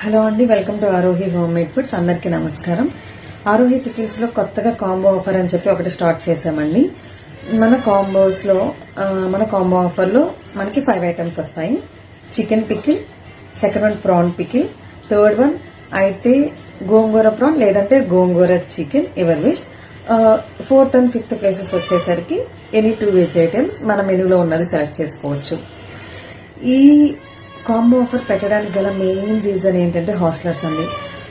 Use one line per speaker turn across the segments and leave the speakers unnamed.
Hello అండి, welcome to Aarohi home made foods. అందరికీ నమస్కారం. ఆరోహి పికిల్స్ లో కొత్తగా కాంబో ఆఫర్ అని చెప్పి ఒకటి స్టార్ట్ చేసామండి. మన కాంబో ఆఫర్ లో మనకి 5 ఐటమ్స్ వస్తాయి. Chicken pickle, second one prawn pickle, third one అయితే గోంగూర ప్రాన్ లేదంటే gongura chicken, ever wish. Fourth and fifth places వచ్చేసరికి ఎనీ 2 వెజ్ ఐటమ్స్ మన మెనూలో ఉన్నది సెలెక్ట్ చేసుకోవచ్చు. ఈ కాంబో ఆఫర్ పెట్టడానికి గల మెయిన్ రీజన్ ఏంటంటే హాస్టలర్స్ అండి.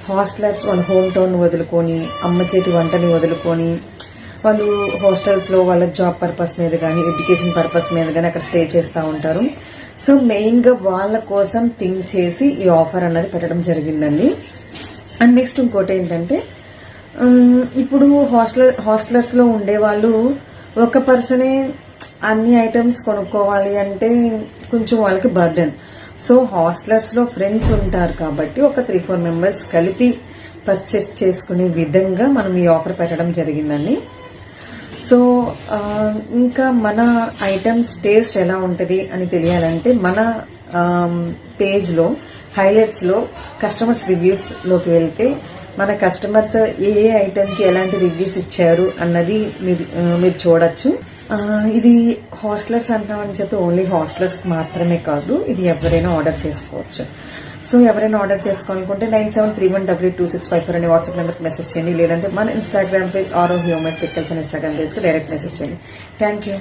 హాస్టలర్స్ వాళ్ళ హోమ్ టౌన్ వదులుకొని, అమ్మ చేతి వంటని వదులుకొని, వాళ్ళు హాస్టల్స్ లో వాళ్ళ జాబ్ పర్పస్ మీద కానీ, ఎడ్యుకేషన్ పర్పస్ మీద కానీ అక్కడ స్టే చేస్తూ ఉంటారు. సో మెయిన్ గా వాళ్ళ కోసం థింక్ చేసి ఈ ఆఫర్ అన్నది పెట్టడం జరిగిందండి. అండ్ నెక్స్ట్ ఇంకోటి ఏంటంటే, ఇప్పుడు హాస్టలర్స్ లో ఉండే వాళ్ళు ఒక పర్సనే అన్ని ఐటమ్స్ కొనుక్కోవాలి అంటే కొంచెం వాళ్ళకి బర్డెన్. సో హాస్టలర్స్ లో ఫ్రెండ్స్ ఉంటారు కాబట్టి ఒక 3-4 మెంబర్స్ కలిపి పర్చేస్ చేసుకునే విధంగా మనం ఈ ఆఫర్ పెట్టడం జరిగిందండి. సో ఇంకా మన ఐటమ్స్ టేస్ట్ ఎలా ఉంటది అని తెలియాలంటే మన పేజ్ లో హైలైట్స్ లో కస్టమర్స్ రివ్యూస్ లోకి వెళ్తే మన కస్టమర్స్ ఏ ఐటమ్ కి ఎలాంటి రివ్యూస్ ఇచ్చారు అన్నది మీరు చూడొచ్చు. ఇది హాస్టలర్స్ అంటామని చెప్పి ఓన్లీ హాస్టలర్స్ మాత్రమే కాదు, ఇది ఎవరైనా ఆర్డర్ చేసుకోవచ్చు. సో ఎవరైనా ఆర్డర్ చేసుకోవాలనుకుంటే 9731882654 అనే వాట్సాప్ నెంబర్కి మెసేజ్ చేయండి, లేదంటే మన Instagram page Aarohi home made pickles అని ఇన్స్టాగ్రామ్ పేజ్కి డైరెక్ట్ మెసేజ్ చేయండి. Thank you.